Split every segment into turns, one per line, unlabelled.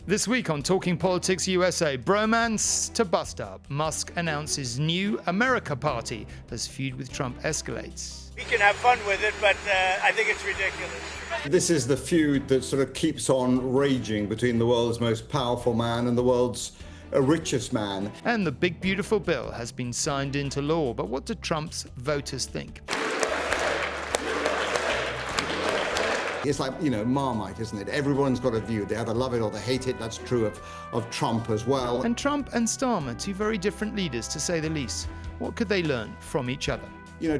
This week on Talking Politics USA, bromance to bust up. Musk announces new America Party as feud with Trump escalates.
We can have fun with it, but I think it's ridiculous.
This is the feud that sort of keeps on raging between the world's most powerful man and the world's richest man.
And the big beautiful bill has been signed into law, but what do Trump's voters think?
It's like, Marmite, isn't it? Everyone's got a view. They either love it or they hate it. That's true of Trump as well.
And Trump and Starmer, two very different leaders, to say the least. What could they learn from each other?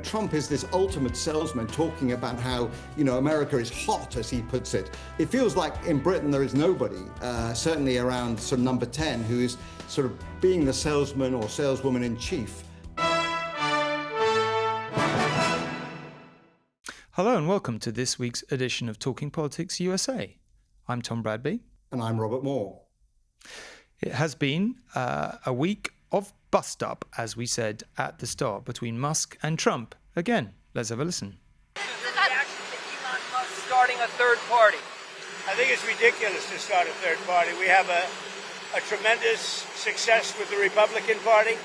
Trump is this ultimate salesman talking about how, America is hot, as he puts it. It feels like in Britain there is nobody, certainly around sort of number 10, who is sort of being the salesman or saleswoman in chief.
Hello and welcome to this week's edition of Talking Politics USA. I'm Tom Bradby.
And I'm Robert Moore.
It has been a week of bust-up, as we said at the start, between Musk and Trump. Again, let's have a listen.
Reaction to Elon Musk starting a third party.
I think it's ridiculous to start a third party. We have a tremendous success with the Republican Party.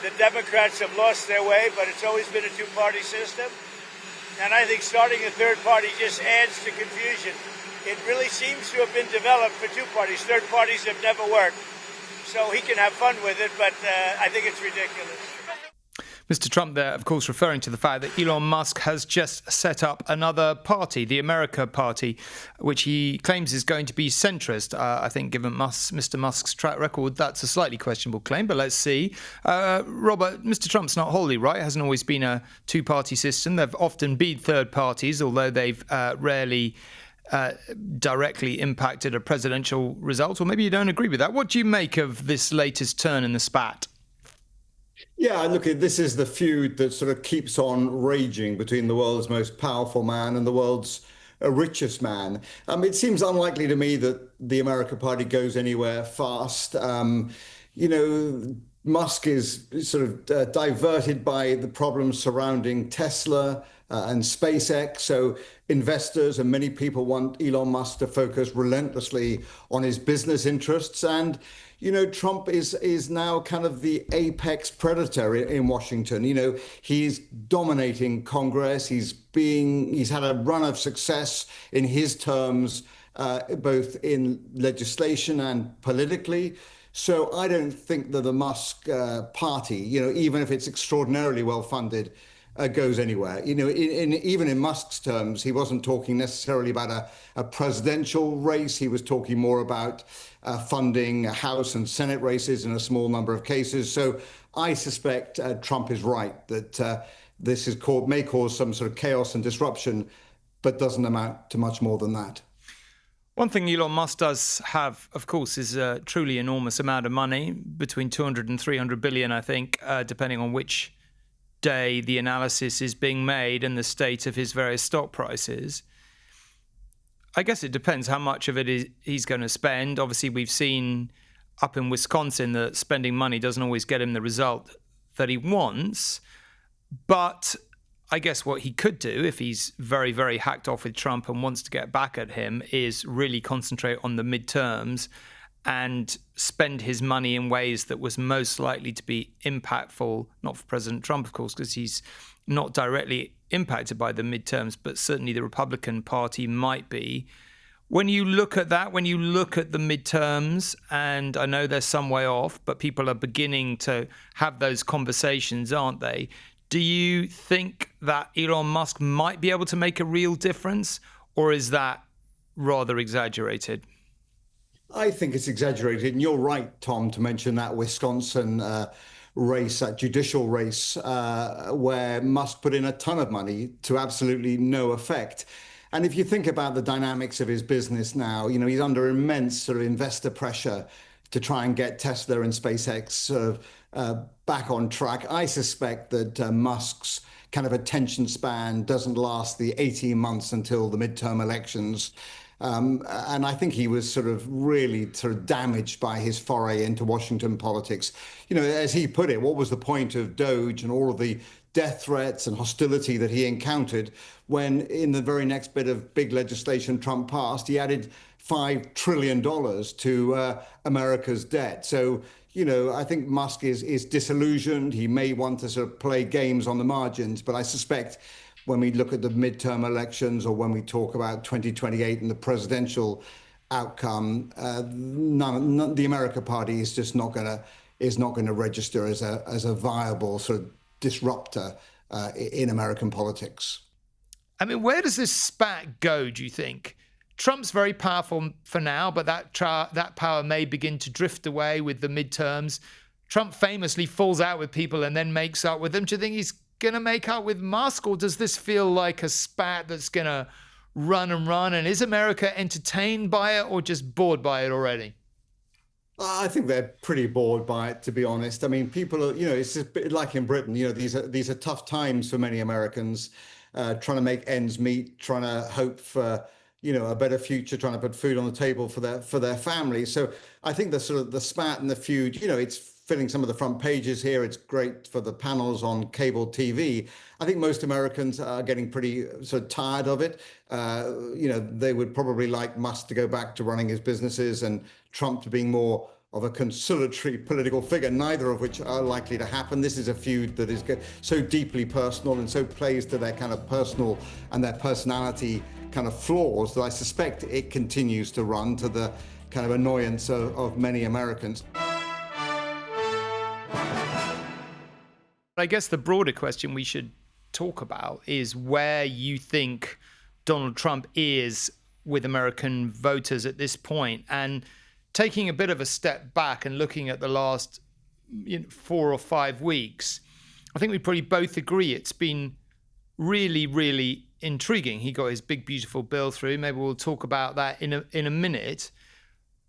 The Democrats have lost their way, but it's always been a two-party system. And I think starting a third party just adds to confusion. It really seems to have been developed for two parties. Third parties have never worked. So he can have fun with it, but I think it's ridiculous.
Mr. Trump there, of course, referring to the fact that Elon Musk has just set up another party, the America Party, which he claims is going to be centrist. I think given Mr. Musk's track record, that's a slightly questionable claim, but let's see. Robert, Mr. Trump's not wholly right. It hasn't always been a two-party system. There have often been third parties, although they've rarely directly impacted a presidential result. Or maybe you don't agree with that. What do you make of this latest turn in the spat?
Yeah, look, this is the feud that sort of keeps on raging between the world's most powerful man and the world's richest man. It seems unlikely to me that the America Party goes anywhere fast. Musk is sort of diverted by the problems surrounding Tesla and SpaceX. So investors and many people want Elon Musk to focus relentlessly on his business interests. And Trump is now kind of the apex predator in Washington. He's dominating Congress. He's had a run of success in his terms, both in legislation and politically. So I don't think that the Musk party, even if it's extraordinarily well funded, goes anywhere. Even in Musk's terms, he wasn't talking necessarily about a presidential race. He was talking more about funding House and Senate races in a small number of cases. So I suspect Trump is right that this may cause some sort of chaos and disruption, but doesn't amount to much more than that.
One thing Elon Musk does have, of course, is a truly enormous amount of money, between 200 and 300 billion, I think, depending on which day the analysis is being made and the state of his various stock prices. I guess it depends how much of it he's going to spend. Obviously, we've seen up in Wisconsin that spending money doesn't always get him the result that he wants. But I guess what he could do, if he's very, very hacked off with Trump and wants to get back at him, is really concentrate on the midterms and spend his money in ways that was most likely to be impactful, not for President Trump, of course, because he's not directly impacted by the midterms, but certainly the Republican Party might be. When you look at that, when you look at the midterms, and I know they're some way off, but people are beginning to have those conversations, aren't they? Do you think that Elon Musk might be able to make a real difference, or is that rather exaggerated?
I think it's exaggerated. And you're right, Tom, to mention that Wisconsin race, that judicial race, where Musk put in a ton of money to absolutely no effect. And if you think about the dynamics of his business now, he's under immense sort of investor pressure to try and get Tesla and SpaceX sort of back on track. I suspect that Musk's kind of attention span doesn't last the 18 months until the midterm elections. And I think he was sort of really sort of damaged by his foray into Washington politics. As he put it, what was the point of Doge and all of the death threats and hostility that he encountered when in the very next bit of big legislation Trump passed, he added $5 trillion to America's debt. So, I think Musk is disillusioned. He may want to sort of play games on the margins, but I suspect when we look at the midterm elections or when we talk about 2028 and the presidential outcome, the America Party is just not going to register as a viable sort of disruptor in American politics.
I mean, where does this spat go, do you think? Trump's very powerful for now, but that power may begin to drift away with the midterms. Trump famously falls out with people and then makes up with them. Do you think he's going to make up with Musk, or does this feel like a spat that's going to run and run? And is America entertained by it or just bored by it already?
I think they're pretty bored by it, to be honest. I mean, people are, it's a bit like in Britain. These are tough times for many Americans, trying to make ends meet, trying to hope for a better future, trying to put food on the table for their families. So I think the sort of the spat and the feud, it's filling some of the front pages here. It's great for the panels on cable TV. I think most Americans are getting pretty sort of tired of it. They would probably like Musk to go back to running his businesses and Trump to being more of a conciliatory political figure, neither of which are likely to happen. This is a feud that is so deeply personal and so plays to their kind of personal and their personality kind of flaws that I suspect it continues to run to the kind of annoyance of many Americans.
I guess the broader question we should talk about is where you think Donald Trump is with American voters at this point. And taking a bit of a step back and looking at the last 4 or 5 weeks, I think we probably both agree it's been really, really intriguing. He got his big, beautiful bill through. Maybe we'll talk about that in a minute.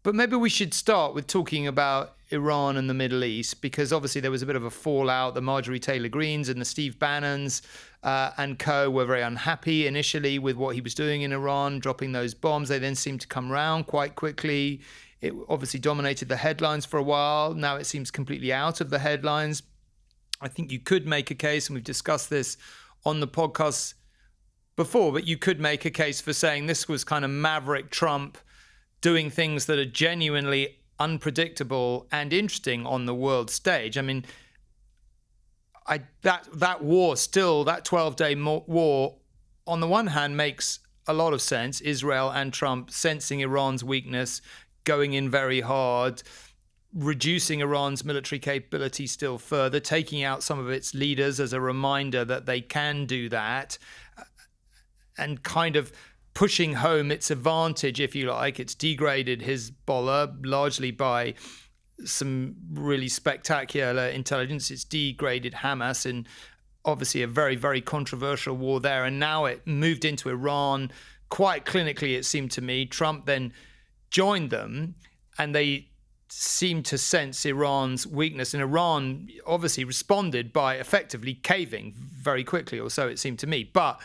But maybe we should start with talking about Iran and the Middle East, because obviously there was a bit of a fallout. The Marjorie Taylor Greens and the Steve Bannons and co were very unhappy initially with what he was doing in Iran, dropping those bombs. They then seemed to come round quite quickly. It obviously dominated the headlines for a while. Now it seems completely out of the headlines. I think you could make a case, and we've discussed this on the podcast before, but you could make a case for saying this was kind of maverick Trump doing things that are genuinely unpredictable and interesting on the world stage. I mean, that war still, that 12-day war, on the one hand makes a lot of sense. Israel and Trump sensing Iran's weakness, going in very hard, reducing Iran's military capability still further, taking out some of its leaders as a reminder that they can do that, and kind of pushing home its advantage, if you like. It's degraded Hezbollah largely by some really spectacular intelligence. It's degraded Hamas in obviously a very, very controversial war there. And now it moved into Iran quite clinically, it seemed to me. Trump then joined them, and they seemed to sense Iran's weakness. And Iran obviously responded by effectively caving very quickly, or so it seemed to me. But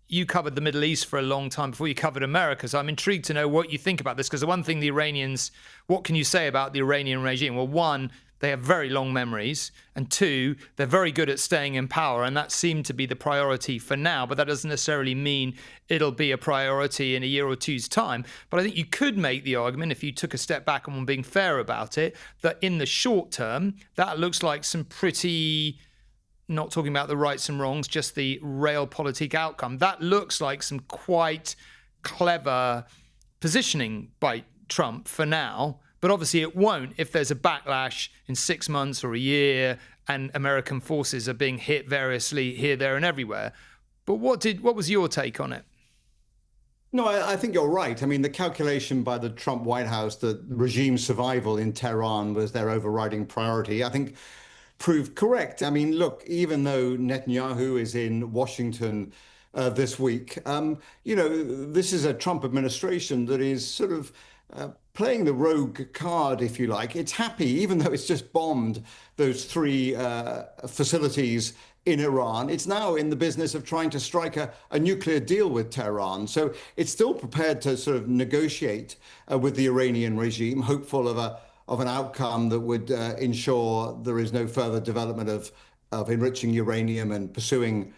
you covered the Middle East for a long time before you covered America. So I'm intrigued to know what you think about this, because the one thing the Iranians, what can you say about the Iranian regime? Well, one, they have very long memories. And two, they're very good at staying in power. And that seemed to be the priority for now. But that doesn't necessarily mean it'll be a priority in a year or two's time. But I think you could make the argument, if you took a step back and were being fair about it, that in the short term, that looks like some pretty, not talking about the rights and wrongs, just the realpolitik outcome. That looks like some quite clever positioning by Trump for now. But obviously it won't if there's a backlash in 6 months or a year and American forces are being hit variously here, there, and everywhere. But what was your take on it?
No, I think you're right. I mean, the calculation by the Trump White House that regime survival in Tehran was their overriding priority, I think proved correct. I mean, look, even though Netanyahu is in Washington this week, this is a Trump administration that is sort of playing the rogue card, if you like. It's happy, even though it's just bombed those 3 facilities in Iran. It's now in the business of trying to strike a nuclear deal with Tehran. So it's still prepared to sort of negotiate with the Iranian regime, hopeful of an outcome that would ensure there is no further development of enriching uranium and pursuing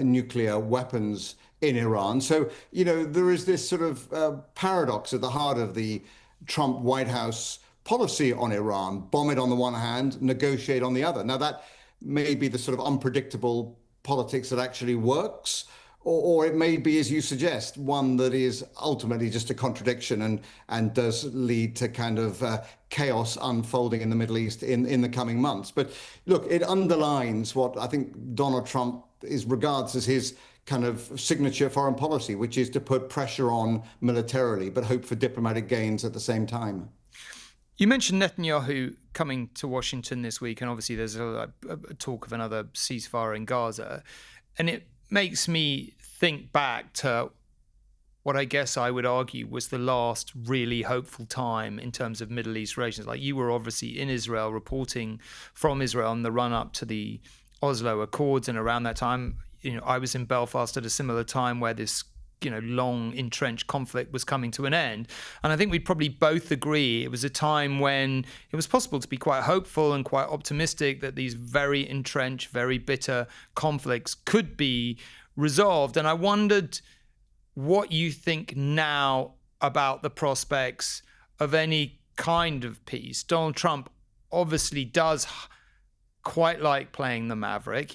nuclear weapons in Iran. So, there is this sort of paradox at the heart of the Trump White House policy on Iran: bomb it on the one hand, negotiate on the other. Now, that may be the sort of unpredictable politics that actually works, or it may be, as you suggest, one that is ultimately just a contradiction and does lead to kind of chaos unfolding in the Middle East in the coming months. But look, it underlines what I think Donald Trump regards as his kind of signature foreign policy, which is to put pressure on militarily, but hope for diplomatic gains at the same time.
You mentioned Netanyahu coming to Washington this week, and obviously there's a talk of another ceasefire in Gaza. And it makes me think back to what I guess I would argue was the last really hopeful time in terms of Middle East relations. Like, you were obviously in Israel, reporting from Israel in the run-up to the Oslo Accords, and around that time, I was in Belfast at a similar time where this long entrenched conflict was coming to an end. And I think we'd probably both agree it was a time when it was possible to be quite hopeful and quite optimistic that these very entrenched, very bitter conflicts could be resolved. And I wondered what you think now about the prospects of any kind of peace. Donald Trump obviously does quite like playing the maverick.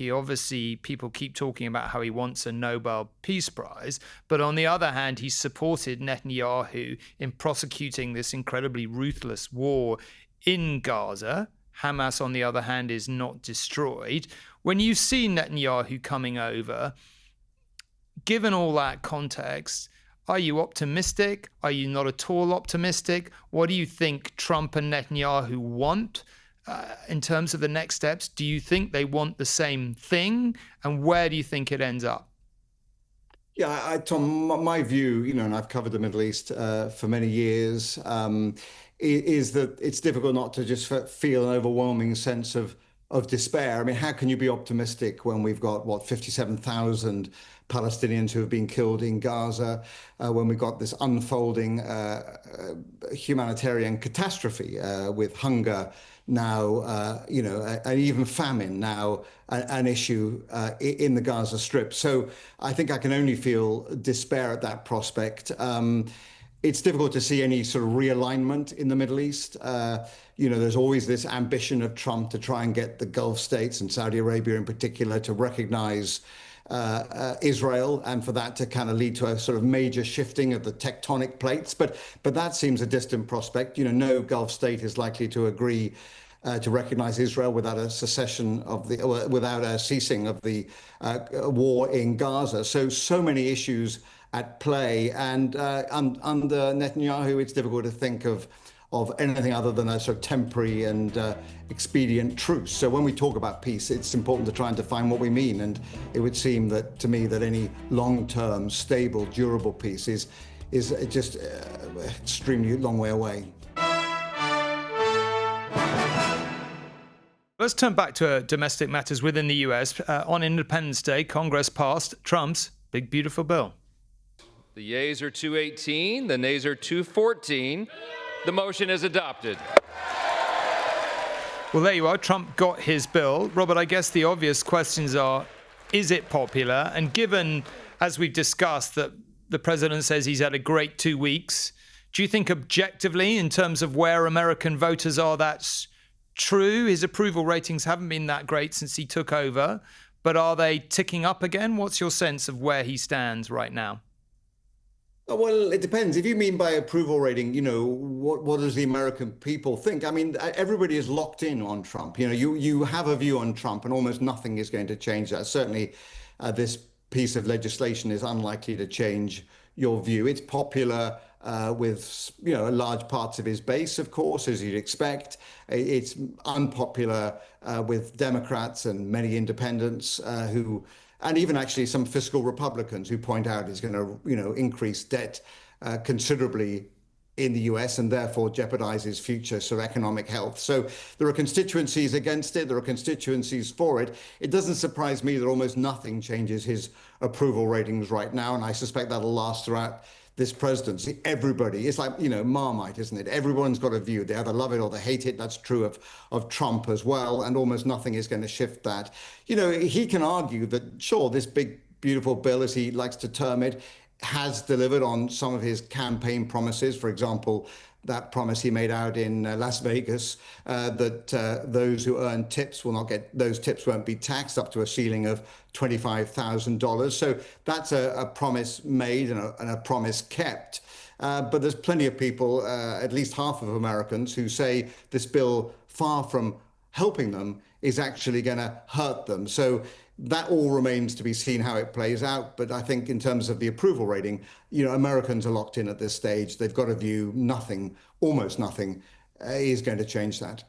People keep talking about how he wants a Nobel Peace Prize, but on the other hand, he's supported Netanyahu in prosecuting this incredibly ruthless war in Gaza. Hamas, on the other hand, is not destroyed. When you see Netanyahu coming over, given all that context, are you optimistic? Are you not at all optimistic? What do you think Trump and Netanyahu want? In terms of the next steps, do you think they want the same thing? And where do you think it ends up?
Yeah, Tom, my view, and I've covered the Middle East for many years, is that it's difficult not to just feel an overwhelming sense of despair. I mean, how can you be optimistic when we've got, 57,000 Palestinians who have been killed in Gaza, when we've got this unfolding humanitarian catastrophe with hunger now, and even famine now an issue in the Gaza Strip. So I think I can only feel despair at that prospect. It's difficult to see any sort of realignment in the Middle East. There's always this ambition of Trump to try and get the Gulf states and Saudi Arabia in particular to recognize Israel, and for that to kind of lead to a sort of major shifting of the tectonic plates. But that seems a distant prospect. No Gulf state is likely to agree to recognize Israel without a without a ceasing of the war in Gaza. So many issues at play, and under Netanyahu, it's difficult to think of anything other than a sort of temporary and expedient truce. So when we talk about peace, it's important to try and define what we mean. And it would seem to me that any long-term, stable, durable peace is just extremely long way away.
Let's turn back to domestic matters within the US. On Independence Day, Congress passed Trump's Big Beautiful Bill.
The yeas are 218, the nays are 214. The motion is adopted.
Well, there you are. Trump got his bill. Robert, I guess the obvious questions are, is it popular? And given, as we've discussed, that the president says he's had a great 2 weeks, do you think objectively, in terms of where American voters are, that's true? His approval ratings haven't been that great since he took over, but are they ticking up again? What's your sense of where he stands right now?
Well, it depends. If you mean by approval rating, what does the American people think? I mean, everybody is locked in on Trump. You have a view on Trump, and almost nothing is going to change that. Certainly, this piece of legislation is unlikely to change your view. It's popular with large parts of his base, of course, as you'd expect. It's unpopular with Democrats and many independents and even actually some fiscal Republicans who point out it's going to, increase debt considerably in the US and therefore jeopardizes future sort of economic health. So there are constituencies against it. There are constituencies for it. It doesn't surprise me that almost nothing changes his approval ratings right now. And I suspect that'll last throughout this presidency. Everybody, it's like, Marmite, isn't it? Everyone's got a view. They either love it or they hate it. That's true of Trump as well. And almost nothing is going to shift that. He can argue that, sure, this big beautiful bill, as he likes to term it, has delivered on some of his campaign promises. For example, that promise he made out in Las Vegas, that those who earn tips will not get, those tips won't be taxed up to a ceiling of $25,000. So that's a promise made and a promise kept. But there's plenty of people, at least half of Americans, who say this bill, far from helping them, is actually going to hurt them. So that all remains to be seen how it plays out. But I think in terms of the approval rating, Americans are locked in at this stage. They've got a view nothing, almost nothing, is going to change that.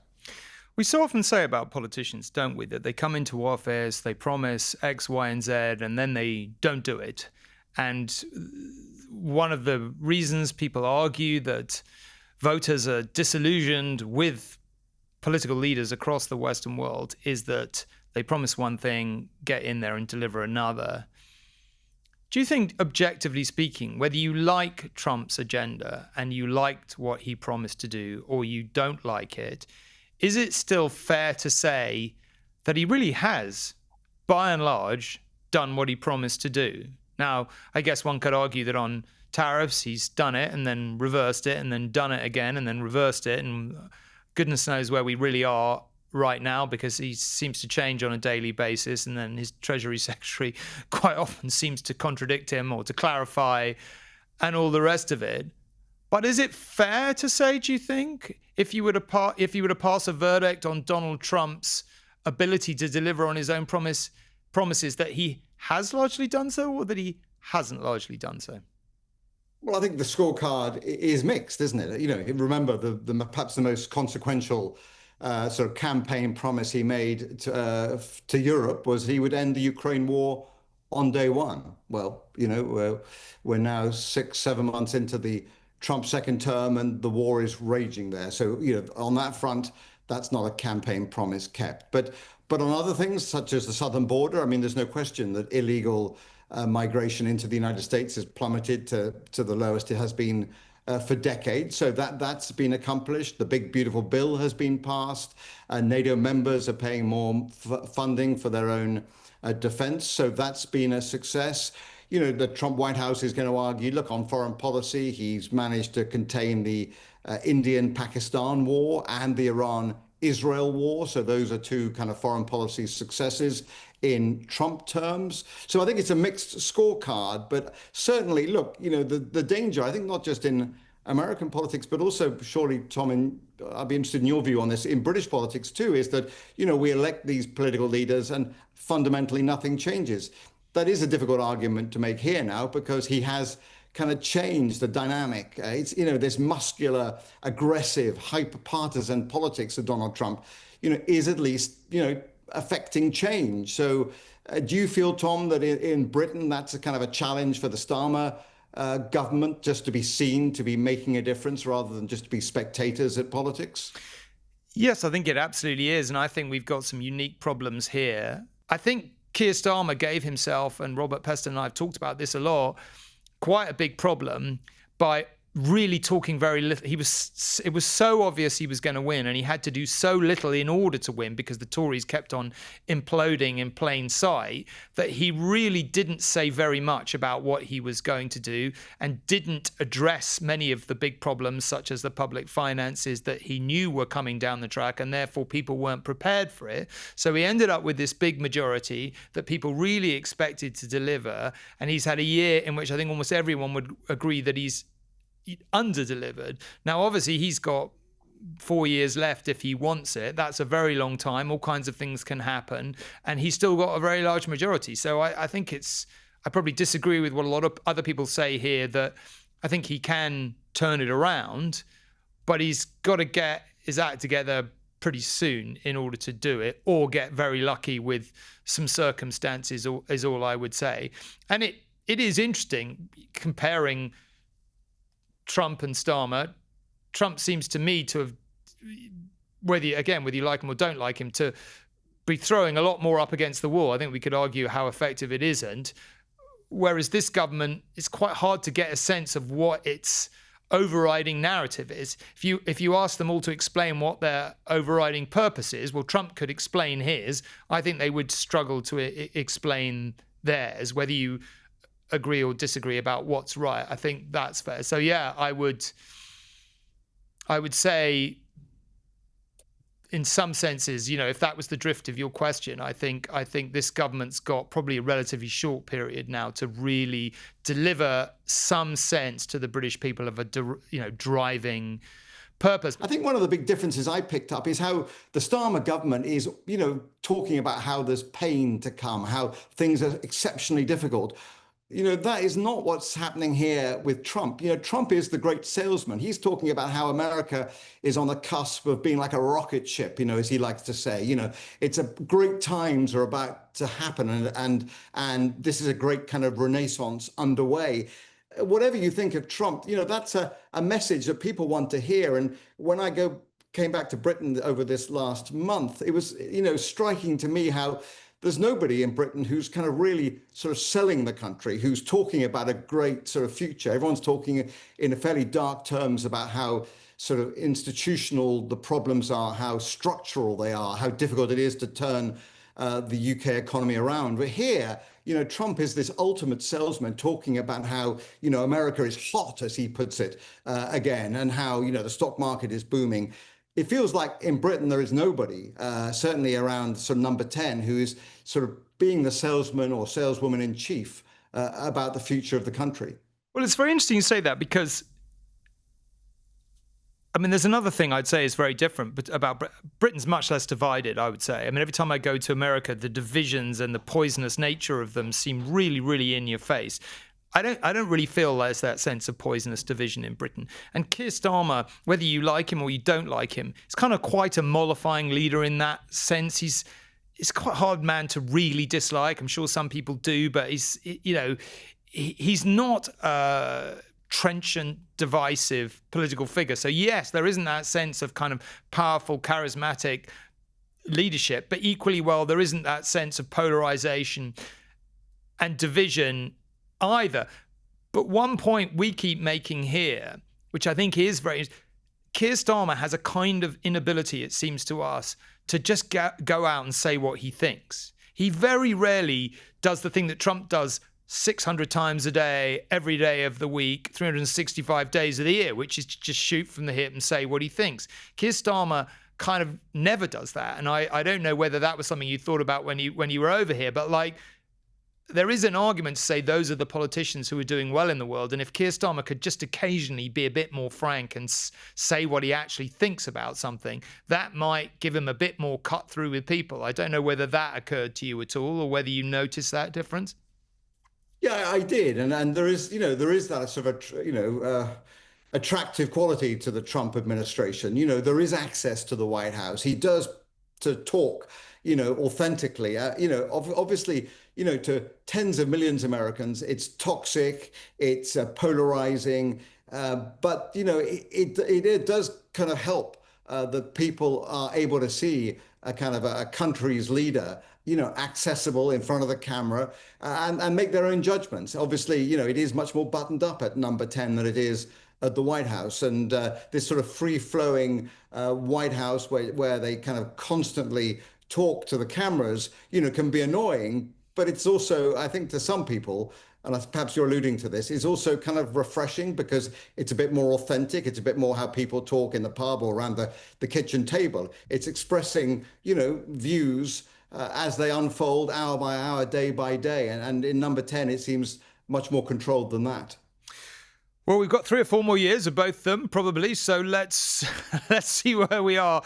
We so often say about politicians, don't we, that they come into office, they promise X, Y, and Z, and then they don't do it. And one of the reasons people argue that voters are disillusioned with political leaders across the Western world is that they promise one thing, get in there and deliver another. Do you think, objectively speaking, whether you like Trump's agenda and you liked what he promised to do or you don't like it, is it still fair to say that he really has, by and large, done what he promised to do? Now, I guess one could argue that on tariffs, he's done it and then reversed it and then done it again and then reversed it. And goodness knows where we really are right now, because he seems to change on a daily basis. And then his Treasury Secretary quite often seems to contradict him or to clarify and all the rest of it. But is it fair to say, do you think, if you were to pass a verdict on Donald Trump's ability to deliver on his own promises, that he has largely done so or that he hasn't largely done so?
Well, I think the scorecard is mixed, isn't it? Remember, perhaps the most consequential sort of campaign promise he made to Europe was he would end the Ukraine war on day one. Well, we're now 6-7 months into the Trump second term and the war is raging there. So, on that front, that's not a campaign promise kept. But on other things, such as the southern border, I mean, there's no question that illegal migration into the United States has plummeted to the lowest it has been for decades. So that's been accomplished. The big, beautiful bill has been passed. NATO members are paying more funding for their own defense. So that's been a success. The Trump White House is going to argue, look, on foreign policy, he's managed to contain the Indian-Pakistan war and the Iran-Israel war. So those are two kind of foreign policy successes in Trump terms. So I think it's a mixed scorecard, but certainly, look, the danger, I think, not just in American politics, but also surely, Tom, and I'd be interested in your view on this, in British politics too, is that, we elect these political leaders and fundamentally nothing changes. That is a difficult argument to make here now, because he has kind of changed the dynamic. It's, this muscular, aggressive, hyper-partisan politics of Donald Trump, is at least, affecting change. So do you feel, Tom, that in Britain, that's a kind of a challenge for the Starmer government, just to be seen to be making a difference rather than just to be spectators at politics?
Yes, I think it absolutely is. And I think we've got some unique problems here. I think Keir Starmer gave himself, and Robert Peston and I have talked about this a lot, quite a big problem by really talking very little. It was so obvious he was going to win, and he had to do so little in order to win because the Tories kept on imploding in plain sight, that he really didn't say very much about what he was going to do and didn't address many of the big problems, such as the public finances that he knew were coming down the track, and therefore people weren't prepared for it. So he ended up with this big majority that people really expected to deliver, and he's had a year in which I think almost everyone would agree that he's under-delivered. Now, obviously, he's got 4 years left if he wants it. That's a very long time. All kinds of things can happen. And he's still got a very large majority. So I think I probably disagree with what a lot of other people say here, that I think he can turn it around, but he's got to get his act together pretty soon in order to do it, or get very lucky with some circumstances, is all I would say. And it is interesting comparing Trump and Starmer. Trump seems to me to have, whether you like him or don't like him, to be throwing a lot more up against the wall. I think we could argue how effective it isn't. Whereas this government, it's quite hard to get a sense of what its overriding narrative is. If you ask them all to explain what their overriding purpose is, well, Trump could explain his. I think they would struggle to explain theirs, whether you agree or disagree about what's right. I think that's fair. So yeah, I would say, in some senses, if that was the drift of your question, I think this government's got probably a relatively short period now to really deliver some sense to the British people of a driving purpose.
I think one of the big differences I picked up is how the Starmer government is, talking about how there's pain to come, how things are exceptionally difficult. That is not what's happening here with Trump. Trump is the great salesman. He's talking about how America is on the cusp of being like a rocket ship, as he likes to say. It's great times are about to happen, and this is a great kind of renaissance underway. Whatever you think of Trump, that's a message that people want to hear. And when I came back to Britain over this last month, it was, striking to me how there's nobody in Britain who's kind of really sort of selling the country, who's talking about a great sort of future. Everyone's talking in fairly dark terms about how sort of institutional the problems are, how structural they are, how difficult it is to turn the UK economy around. But here, Trump is this ultimate salesman talking about how, America is hot, as he puts it, again, and how, the stock market is booming. It feels like in Britain there is nobody, certainly around sort of number 10, who is sort of being the salesman or saleswoman in chief about the future of the country.
Well, it's very interesting you say that, because there's another thing I'd say is very different, but about Britain's much less divided, I would say. Every time I go to America, the divisions and the poisonous nature of them seem really, really in your face. I don't really feel there's that sense of poisonous division in Britain. And Keir Starmer, whether you like him or you don't like him, is kind of quite a mollifying leader in that sense. He's quite a hard man to really dislike. I'm sure some people do, but he's not a trenchant, divisive political figure. So yes, there isn't that sense of kind of powerful, charismatic leadership, but equally well, there isn't that sense of polarization and division either. But one point we keep making here, which I think is very, Keir Starmer has a kind of inability, it seems to us, to just go out and say what he thinks. He very rarely does the thing that Trump does 600 times a day, every day of the week, 365 days of the year, which is just shoot from the hip and say what he thinks. Keir Starmer kind of never does that. And I don't know whether that was something you thought about when you were over here, but there is an argument to say those are the politicians who are doing well in the world. And if Keir Starmer could just occasionally be a bit more frank and say what he actually thinks about something, that might give him a bit more cut through with people. I don't know whether that occurred to you at all or whether you noticed that difference.
Yeah, I did. And there is that sort of, attractive quality to the Trump administration. There is access to the White House. He does to talk, authentically, obviously, to tens of millions of Americans, it's toxic, it's polarizing, but, it does kind of help that people are able to see a kind of a country's leader, accessible in front of the camera and make their own judgments. Obviously, it is much more buttoned up at number 10 than it is at the White House. And this sort of free-flowing White House where they kind of constantly talk to the cameras, can be annoying. But it's also, I think, to some people, and perhaps you're alluding to this, is also kind of refreshing because it's a bit more authentic. It's a bit more how people talk in the pub or around the kitchen table. It's expressing, views as they unfold hour by hour, day by day. And in number 10, it seems much more controlled than that.
Well, we've got 3 or 4 more years of both of them, probably. So let's see where we are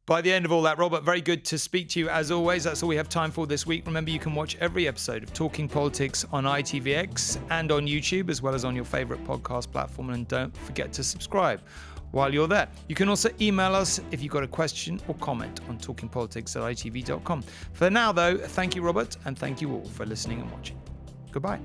by the end of all that. Robert, very good to speak to you as always. That's all we have time for this week. Remember, you can watch every episode of Talking Politics on ITVX and on YouTube, as well as on your favourite podcast platform. And don't forget to subscribe while you're there. You can also email us if you've got a question or comment on talkingpolitics@itv.com. For now, though, thank you, Robert, and thank you all for listening and watching. Goodbye.